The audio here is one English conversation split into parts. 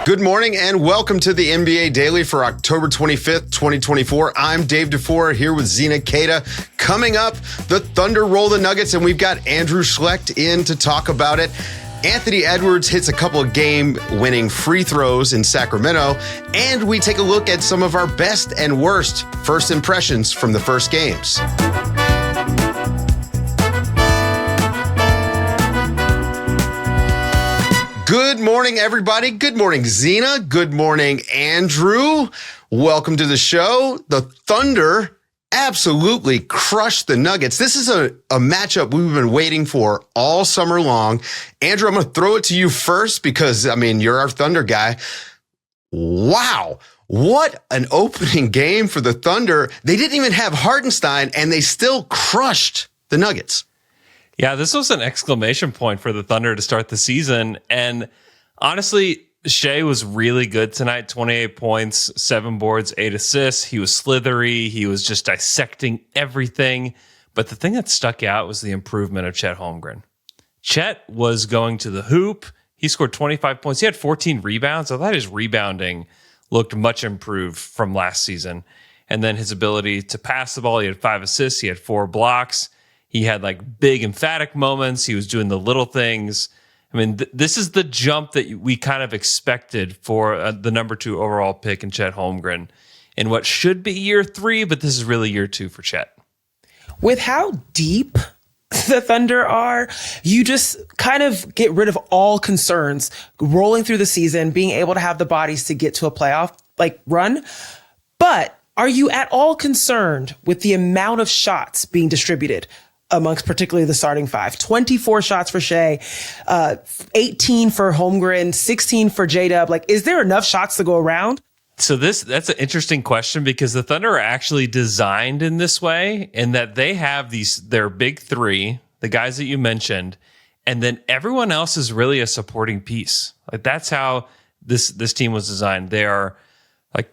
Good morning and welcome to the NBA Daily for October 25th, 2024. I'm Dave DuFour here with Zena Keita. Coming up, the Thunder roll the Nuggets, and we've got Andrew Schlecht in to talk about it. Anthony Edwards hits a couple of game-winning free throws in Sacramento, and we take a look at some of our best and worst first impressions from the first games. Good morning, everybody. Good morning, Zena. Good morning, Andrew. Welcome to the show. The Thunder absolutely crushed the Nuggets. This is a matchup we've been waiting for all summer long. Andrew, I'm going to throw it to you first because, you're our Thunder guy. Wow. What an opening game for the Thunder. They didn't even have Hartenstein, and they still crushed the Nuggets. Yeah, this was an exclamation point for the Thunder to start the season. And honestly, Shai was really good tonight. 28 points, 7 boards, 8 assists. He was slithery. He was just dissecting everything. But the thing that stuck out was the improvement of Chet Holmgren. Chet was going to the hoop. He scored 25 points. He had 14 rebounds. I thought his rebounding looked much improved from last season. And then his ability to pass the ball. He had 5 assists. He had 4 blocks. He had like big emphatic moments. He was doing the little things. This is the jump that we kind of expected for the number 2 overall pick in Chet Holmgren in what should be year 3, but this is really year 2 for Chet. With how deep the Thunder are, you just kind of get rid of all concerns rolling through the season, being able to have the bodies to get to a playoff run. But are you at all concerned with the amount of shots being distributed amongst particularly the starting 5? 24 shots for Shai, 18 for Holmgren, 16 for J-Dub. Is there enough shots to go around? So that's an interesting question because the Thunder are actually designed in this way in that they have their big 3, the guys that you mentioned, and then everyone else is really a supporting piece. That's how this team was designed. They are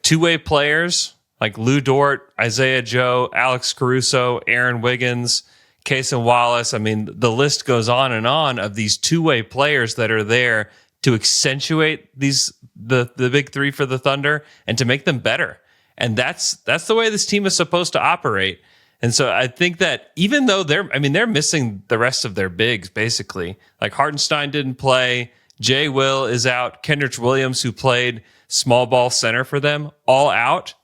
two-way players like Lou Dort, Isaiah Joe, Alex Caruso, Aaron Wiggins, Cason Wallace. The list goes on and on of these two-way players that are there to accentuate the big 3 for the Thunder and to make them better. And that's the way this team is supposed to operate. And so I think that even though they're missing the rest of their bigs, basically. Hartenstein didn't play, Jay Will is out, Kendrick Williams, who played small ball center for them, all out,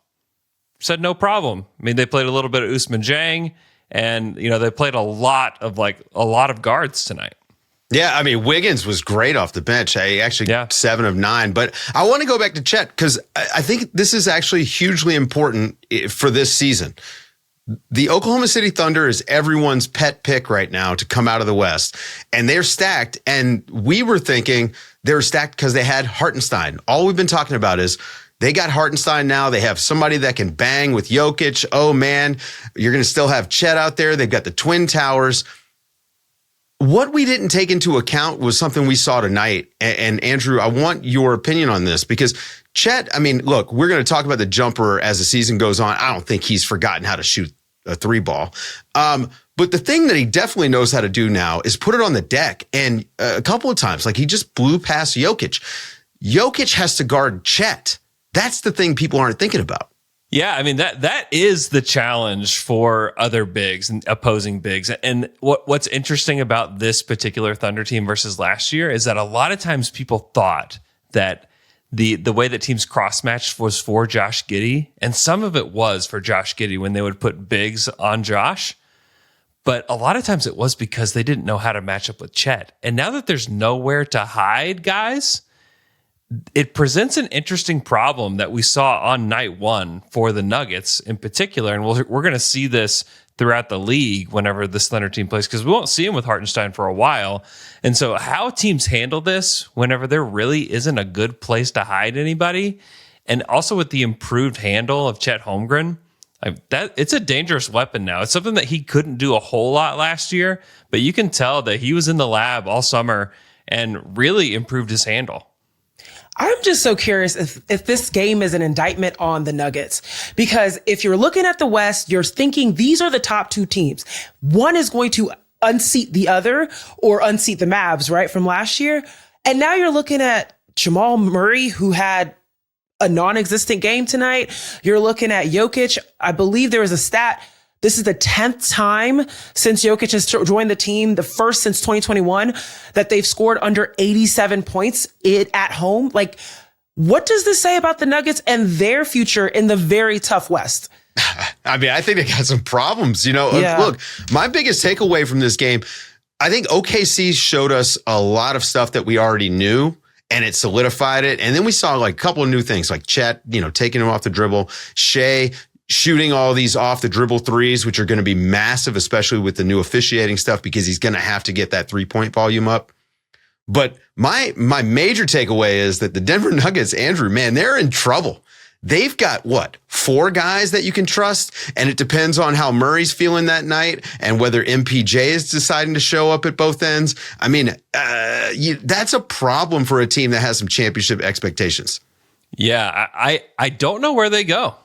said no problem. They played a little bit of Ousmane Dieng, and they played a lot of guards tonight. Yeah, Wiggins was great off the bench. He actually 7 of 9. But I want to go back to Chet because I think this is actually hugely important for this season. The Oklahoma City Thunder is everyone's pet pick right now to come out of the West, and they're stacked. And we were thinking they're stacked because they had Hartenstein. All we've been talking about is they got Hartenstein now. They have somebody that can bang with Jokic. Oh, man, you're going to still have Chet out there. They've got the Twin Towers. What we didn't take into account was something we saw tonight. And Andrew, I want your opinion on this because Chet, look, we're going to talk about the jumper as the season goes on. I don't think he's forgotten how to shoot a 3 ball. But the thing that he definitely knows how to do now is put it on the deck. And a couple of times, he just blew past Jokic. Jokic has to guard Chet. That's the thing people aren't thinking about. Yeah, that is the challenge for other bigs and opposing bigs. And what's interesting about this particular Thunder team versus last year is that a lot of times people thought that the way that teams cross-matched was for Josh Giddey, and some of it was for Josh Giddey when they would put bigs on Josh. But a lot of times it was because they didn't know how to match up with Chet. And now that there's nowhere to hide, guys, it presents an interesting problem that we saw on night 1 for the Nuggets in particular. And we're going to see this throughout the league whenever this Thunder team plays, because we won't see him with Hartenstein for a while. And so how teams handle this whenever there really isn't a good place to hide anybody, and also with the improved handle of Chet Holmgren, it's a dangerous weapon now. It's something that he couldn't do a whole lot last year, but you can tell that he was in the lab all summer and really improved his handle. I'm just so curious if this game is an indictment on the Nuggets, because if you're looking at the West, you're thinking these are the top 2 teams. One is going to unseat the other or unseat the Mavs, right, from last year. And now you're looking at Jamal Murray, who had a non-existent game tonight. You're looking at Jokic. I believe there was a stat. This is the 10th time since Jokic has joined the team, the first since 2021, that they've scored under 87 points at home. Like, what does this say about the Nuggets and their future in the very tough West? I mean, I think they got some problems. Look, my biggest takeaway from this game, I think OKC showed us a lot of stuff that we already knew, and it solidified it. And then we saw like a couple of new things, like Chet, taking him off the dribble, Shea shooting all these off the dribble threes, which are going to be massive, especially with the new officiating stuff, because he's going to have to get that 3-point volume up. But my major takeaway is that the Denver Nuggets, Andrew, man, they're in trouble. They've got 4 guys that you can trust, and it depends on how Murray's feeling that night and whether MPJ is deciding to show up at both ends. I mean, that's a problem for a team that has some championship expectations. Yeah, I don't know where they go.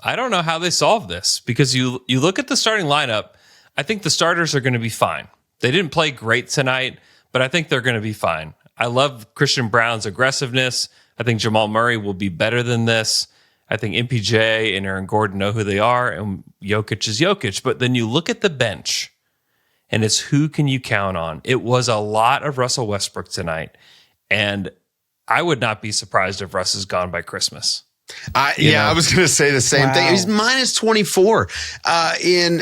I don't know how they solve this, because you look at the starting lineup. I think the starters are going to be fine. They didn't play great tonight, but I think they're going to be fine. I love Christian Brown's aggressiveness. I think Jamal Murray will be better than this. I think MPJ and Aaron Gordon know who they are, and Jokic is Jokic. But then you look at the bench, and it's who can you count on? It was a lot of Russell Westbrook tonight, and I would not be surprised if Russ is gone by Christmas. I was going to say the same thing. He's minus 24 in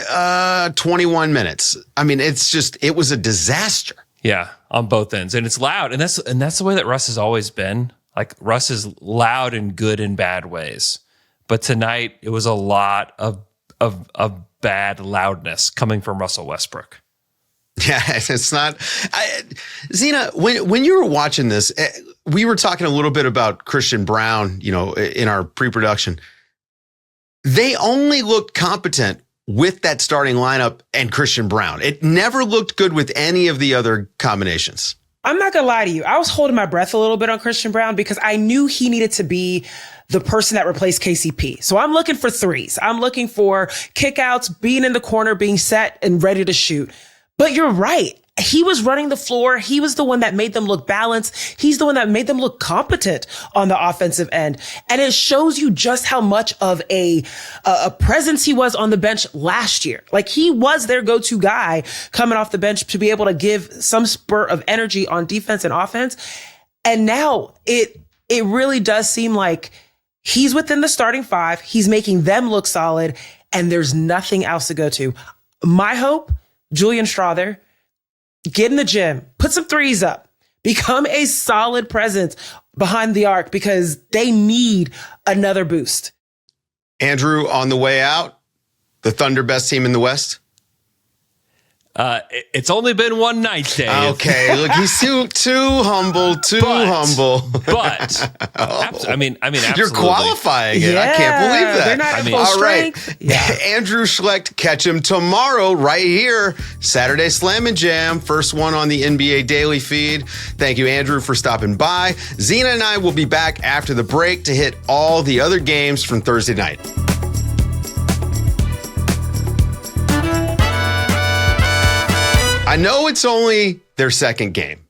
21 minutes. I mean, it was a disaster. Yeah, on both ends. And it's loud. And that's the way that Russ has always been. Like, Russ is loud in good and bad ways. But tonight, it was a lot of bad loudness coming from Russell Westbrook. Yeah, it's not. Zena, when you were watching this, we were talking a little bit about Christian Brown, in our pre-production. They only looked competent with that starting lineup and Christian Brown. It never looked good with any of the other combinations. I'm not going to lie to you. I was holding my breath a little bit on Christian Brown because I knew he needed to be the person that replaced KCP. So I'm looking for threes. I'm looking for kickouts, being in the corner, being set and ready to shoot. But you're right. He was running the floor. He was the one that made them look balanced. He's the one that made them look competent on the offensive end. And it shows you just how much of a presence he was on the bench last year. Like, he was their go-to guy coming off the bench to be able to give some spurt of energy on defense and offense. And now it really does seem like he's within the starting 5. He's making them look solid, and there's nothing else to go to. My hope, Julian Strawther, get in the gym, put some threes up, become a solid presence behind the arc, because they need another boost. Andrew, on the way out, the Thunder best team in the West? It's only been one night, Dave. Okay, look, he's too humble. But I mean, absolutely. You're qualifying it. I can't believe that. They're not at full strength. Right. Yeah. Andrew Schlecht, catch him tomorrow right here. Saturday Slam and Jam, first one on the NBA Daily feed. Thank you, Andrew, for stopping by. Zena and I will be back after the break to hit all the other games from Thursday night. I know it's only their second game,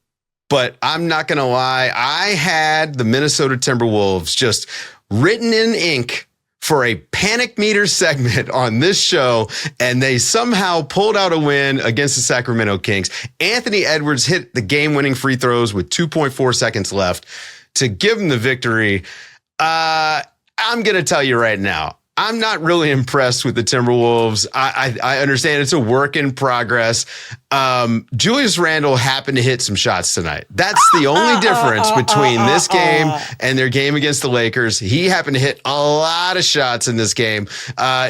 but I'm not going to lie. I had the Minnesota Timberwolves just written in ink for a panic meter segment on this show, and they somehow pulled out a win against the Sacramento Kings. Anthony Edwards hit the game-winning free throws with 2.4 seconds left to give them the victory. I'm going to tell you right now, I'm not really impressed with the Timberwolves. I understand it's a work in progress. Julius Randle happened to hit some shots tonight. That's the only difference between this game and their game against the Lakers. He happened to hit a lot of shots in this game.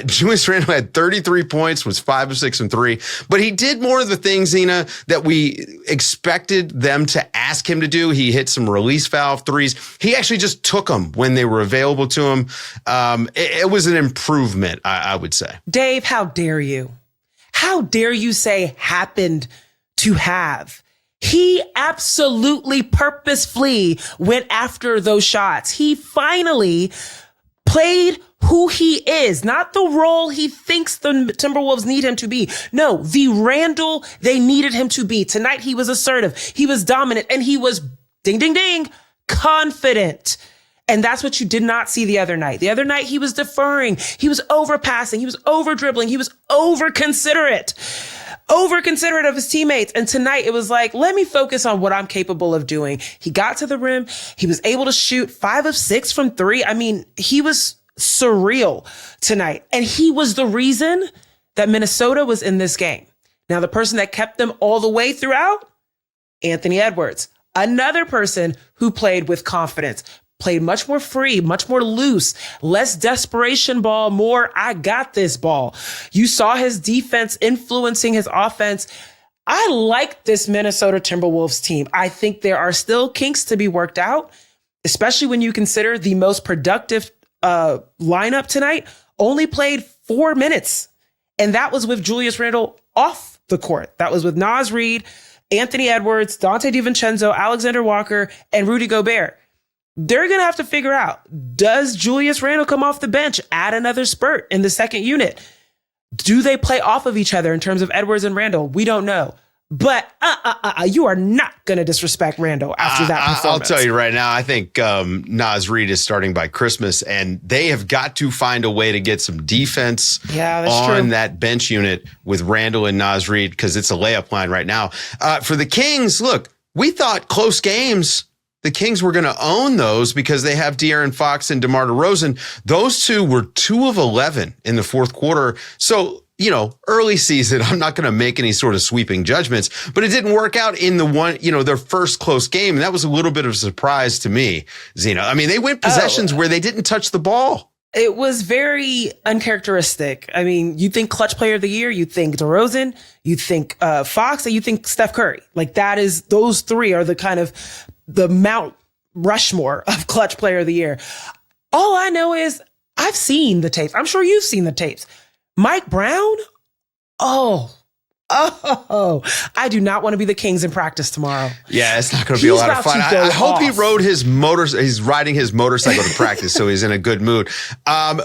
Julius Randle had 33 points, was 5 of 6 from 3, but he did more of the things, Zena, that we expected them to ask him to do. He hit some release valve threes. He actually just took them when they were available to him. It was an improvement, I would say. Dave, how dare you? How dare you say happened to have? He absolutely purposefully went after those shots. He finally played who he is, not the role he thinks the Timberwolves need him to be. No, the Randle they needed him to be. Tonight, he was assertive. He was dominant, and he was, ding, ding, ding, confident. And that's what you did not see the other night. The other night, he was deferring. He was overpassing. He was over dribbling. He was over considerate of his teammates. And tonight it was like, let me focus on what I'm capable of doing. He got to the rim. He was able to shoot 5 of 6 from 3. I mean, he was surreal tonight. And he was the reason that Minnesota was in this game. Now, the person that kept them all the way throughout, Anthony Edwards, another person who played with confidence, played much more free, much more loose, less desperation ball, more I got this ball. You saw his defense influencing his offense. I like this Minnesota Timberwolves team. I think there are still kinks to be worked out, especially when you consider the most productive lineup tonight only played 4 minutes. And that was with Julius Randle off the court. That was with Naz Reid, Anthony Edwards, Dante DiVincenzo, Alexander Walker, and Rudy Gobert. They're going to have to figure out, does Julius Randle come off the bench, add another spurt in the second unit? Do they play off of each other in terms of Edwards and Randle? We don't know. But you are not going to disrespect Randle after that performance. I'll tell you right now, I think Naz Reid is starting by Christmas, and they have got to find a way to get some defense on that bench unit with Randle and Naz Reid, because it's a layup line right now. For the Kings, look, we thought close games, the Kings were going to own those because they have De'Aaron Fox and DeMar DeRozan. Those two were 2 of 11 in the fourth quarter. So, early season, I'm not going to make any sort of sweeping judgments, but it didn't work out in their first close game. And that was a little bit of a surprise to me, Zena. I mean, they went possessions where they didn't touch the ball. It was very uncharacteristic. I mean, you think clutch player of the year, you think DeRozan, you think Fox, and you think Steph Curry. Like those three are the kind of the Mount Rushmore of clutch player of the year. All I know is I've seen the tapes. I'm sure you've seen the tapes. Mike Brown? I do not want to be the Kings in practice tomorrow. Yeah, it's not going to be a lot of fun. I hope he rode he's riding his motorcycle to practice, so he's in a good mood.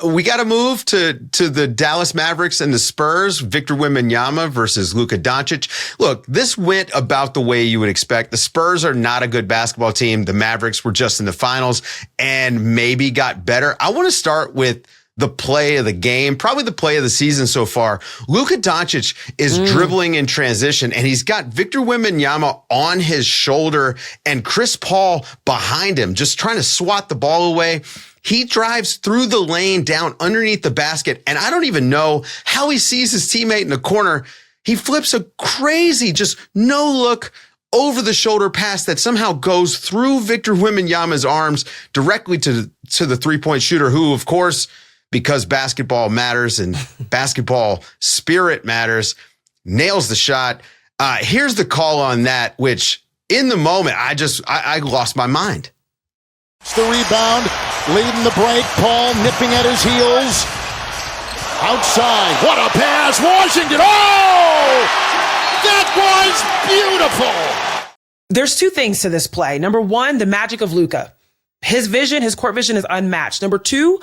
We got to move to the Dallas Mavericks and the Spurs. Victor Wembanyama versus Luka Doncic. Look, this went about the way you would expect. The Spurs are not a good basketball team. The Mavericks were just in the finals and maybe got better. I want to start with the play of the game, probably the play of the season so far. Luka Doncic is dribbling in transition, and he's got Victor Wembanyama on his shoulder and Chris Paul behind him, just trying to swat the ball away. He drives through the lane down underneath the basket, and I don't even know how he sees his teammate in the corner. He flips a crazy, just no look, over the shoulder pass that somehow goes through Victor Wembanyama's arms directly to the 3-point shooter, who, of course, because basketball matters and basketball spirit matters, nails the shot. Here's the call on that, which in the moment, I lost my mind. It's the rebound, leading the break. Paul nipping at his heels. Outside, what a pass, Washington. Oh, that was beautiful. There's 2 things to this play. Number 1, the magic of Luka. His court vision is unmatched. Number 2,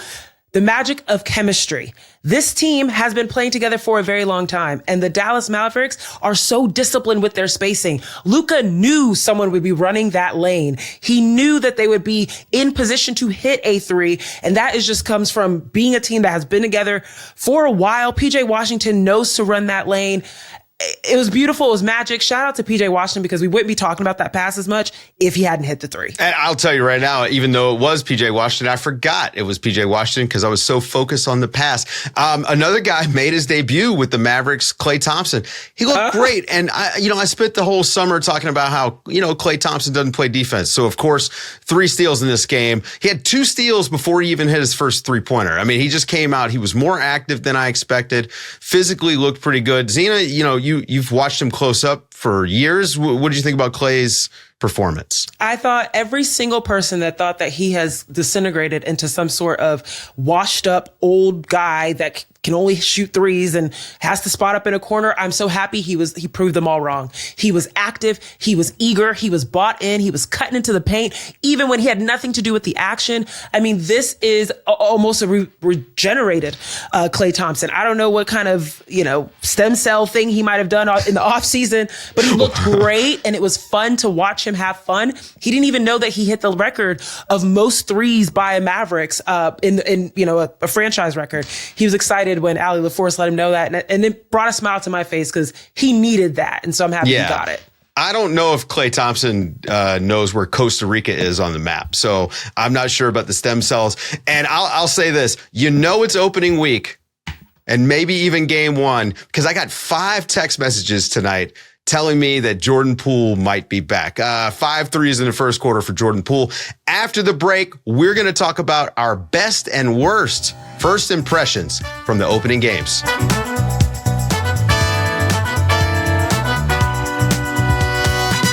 the magic of chemistry. This team has been playing together for a very long time, and the Dallas Mavericks are so disciplined with their spacing. Luka knew someone would be running that lane. He knew that they would be in position to hit a 3, and that just comes from being a team that has been together for a while. PJ Washington knows to run that lane. It was beautiful. It was magic. Shout out to PJ Washington, because we wouldn't be talking about that pass as much if he hadn't hit the 3. And I'll tell you right now, even though it was PJ Washington, I forgot it was PJ Washington because I was so focused on the pass. Another guy made his debut with the Mavericks, Klay Thompson. He looked great. And I spent the whole summer talking about how, Klay Thompson doesn't play defense. So of course, 3 steals in this game. He had 2 steals before he even hit his first 3-pointer. I mean, he just came out. He was more active than I expected. Physically looked pretty good. Zena, you've watched him close up for years. What did you think about Klay's performance? I thought every single person that thought that he has disintegrated into some sort of washed up old guy that can only shoot 3s and has to spot up in a corner, I'm so happy he proved them all wrong. He was active. He was eager. He was bought in. He was cutting into the paint, even when he had nothing to do with the action. I mean, this is almost a regenerated Klay Thompson. I don't know what kind of, stem cell thing he might have done in the off season but he looked great, and it was fun to watch him have fun. He didn't even know that he hit the record of most threes by a Mavericks in a franchise record. He was excited when Allie LaForce let him know that, and it brought a smile to my face because he needed that, and so I'm happy he got it. I don't know if Klay Thompson knows where Costa Rica is on the map, so I'm not sure about the stem cells. And I'll say this, it's opening week and maybe even game one, because I got 5 text messages tonight telling me that Jordan Poole might be back. 5 threes in the first quarter for Jordan Poole. After the break, we're going to talk about our best and worst first impressions from the opening games.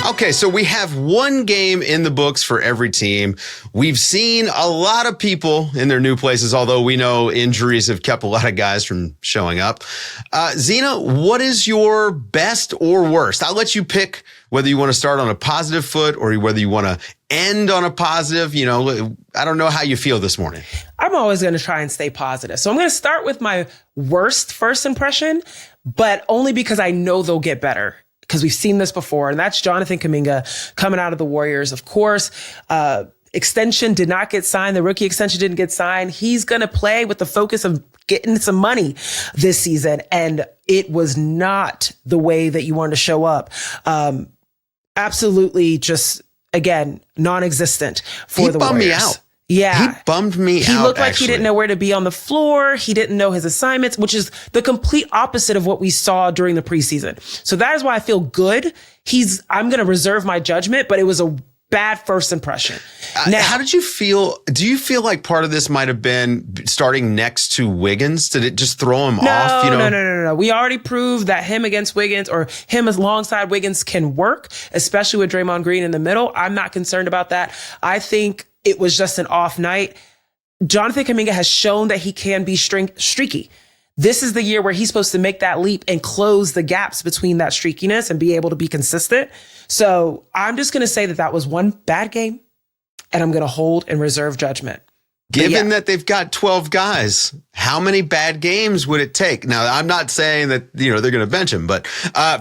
Okay, so we have one game in the books for every team. We've seen a lot of people in their new places, although we know injuries have kept a lot of guys from showing up. Zena, what is your best or worst? I'll let you pick whether you want to start on a positive foot or whether you want to end on a positive. I don't know how you feel this morning. I'm always going to try and stay positive. So I'm going to start with my worst first impression, but only because I know they'll get better, because we've seen this before, and that's Jonathan Kuminga coming out of the Warriors. Of course, extension did not get signed. The rookie extension didn't get signed. He's going to play with the focus of getting some money this season, and it was not the way that you wanted to show up. Absolutely just, again, non-existent for the Warriors. He bummed me out. Yeah. He bummed me out. He looked like he didn't know where to be on the floor. He didn't know his assignments, which is the complete opposite of what we saw during the preseason. So that is why I feel good. I'm going to reserve my judgment, but it was a bad first impression. Now, how did you feel? Do you feel like part of this might have been starting next to Wiggins? Did it just throw him off? No. We already proved that him against Wiggins or him alongside Wiggins can work, especially with Draymond Green in the middle. I'm not concerned about that. I think it was just an off night. Jonathan Kuminga has shown that he can be streaky. This is the year where he's supposed to make that leap and close the gaps between that streakiness and be able to be consistent. So I'm just going to say that was one bad game, and I'm going to hold and reserve judgment. Given that they've got 12 guys, how many bad games would it take? Now, I'm not saying that, they're going to bench him, but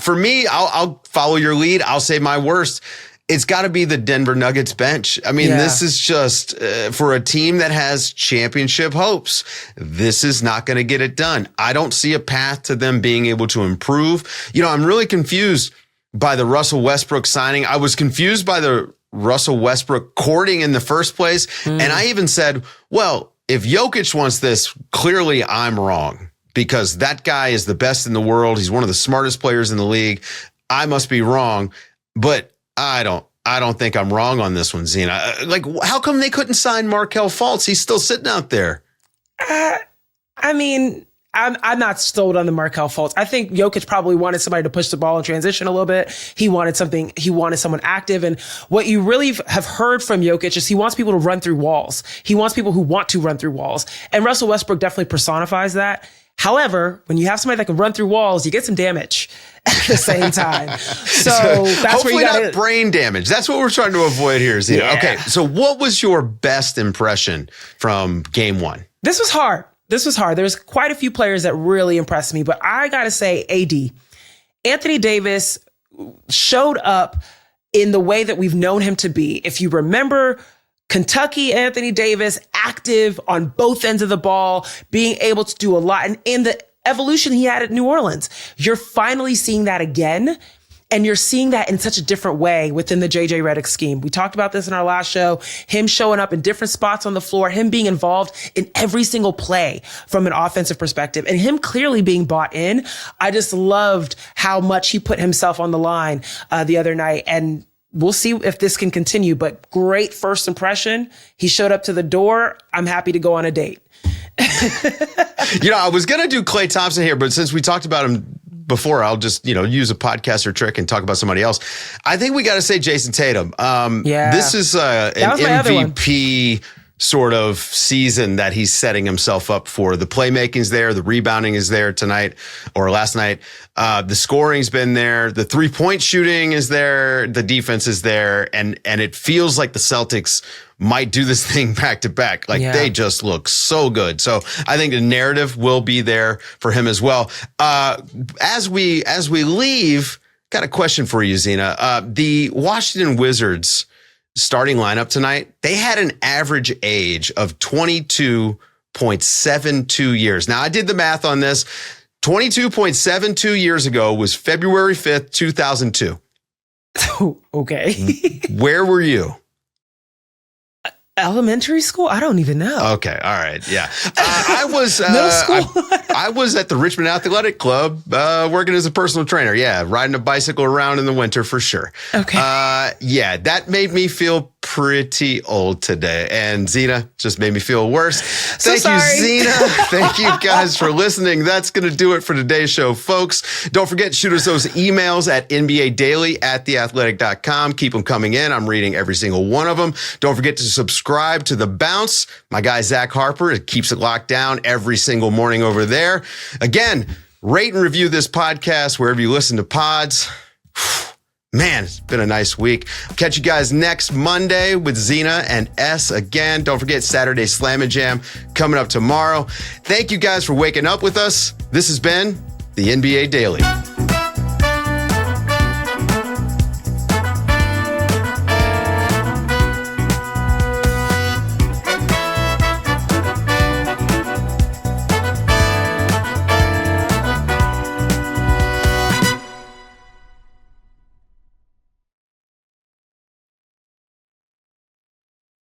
for me, I'll follow your lead. I'll say my worst. It's got to be the Denver Nuggets bench. I mean, This is just for a team that has championship hopes. This is not going to get it done. I don't see a path to them being able to improve. I'm really confused by the Russell Westbrook signing. I was confused by the Russell Westbrook courting in the first place. And I even said, well, if Jokic wants this, clearly I'm wrong, because that guy is the best in the world. He's one of the smartest players in the league. I must be wrong. But I don't think I'm wrong on this one, Zena. How come they couldn't sign Markelle Fultz? He's still sitting out there. I'm not sold on the Markelle Fultz. I think Jokic probably wanted somebody to push the ball in transition a little bit. He wanted someone active. And what you really have heard from Jokic is he wants people to run through walls. He wants people who want to run through walls. And Russell Westbrook definitely personifies that. However, when you have somebody that can run through walls, you get some damage at the same time. So that's where you got not brain damage. That's what we're trying to avoid here, Zena. Yeah. Okay, so what was your best impression from game one? This was hard. There's quite a few players that really impressed me, but I got to say AD. Anthony Davis showed up in the way that we've known him to be. If you remember, Kentucky, Anthony Davis, active on both ends of the ball, being able to do a lot. And in the evolution he had at New Orleans, you're finally seeing that again. And you're seeing that in such a different way within the JJ Redick scheme. We talked about this in our last show, him showing up in different spots on the floor, him being involved in every single play from an offensive perspective, and him clearly being bought in. I just loved how much he put himself on the line the other night. And we'll see if this can continue, but great first impression. He showed up to the door. I'm happy to go on a date. I was going to do Klay Thompson here, but since we talked about him before, I'll just, use a podcaster trick and talk about somebody else. I think we got to say Jason Tatum. This is an MVP sort of season that he's setting himself up for. The playmaking's there. The rebounding is there tonight or last night. The scoring's been there. The 3-point shooting is there. The defense is there. And it feels like the Celtics might do this thing back to back. They just look so good. So I think the narrative will be there for him as well. As we leave, got a question for you, Zena. The Washington Wizards starting lineup tonight, they had an average age of 22.72 years. Now, I did the math on this. 22.72 years ago was February 5th, 2002. Okay. Where were you? Elementary school? I don't even know. Okay. All right. Yeah. I was middle school. I was at the Richmond Athletic Club working as a personal trainer. Yeah. Riding a bicycle around in the winter for sure. Okay. Yeah. That made me feel pretty old today. And Zena just made me feel worse. Thank you, Zena. Thank you guys for listening. That's going to do it for today's show, folks. Don't forget to shoot us those emails at nbadaily@theathletic.com. Keep them coming in. I'm reading every single one of them. Don't forget to subscribe to The Bounce. My guy, Zach Harper, keeps it locked down every single morning over there. Again, rate and review this podcast wherever you listen to pods. Man, it's been a nice week. Catch you guys next Monday with Zena and S again. Don't forget Saturday Slam and Jam coming up tomorrow. Thank you guys for waking up with us. This has been the NBA Daily.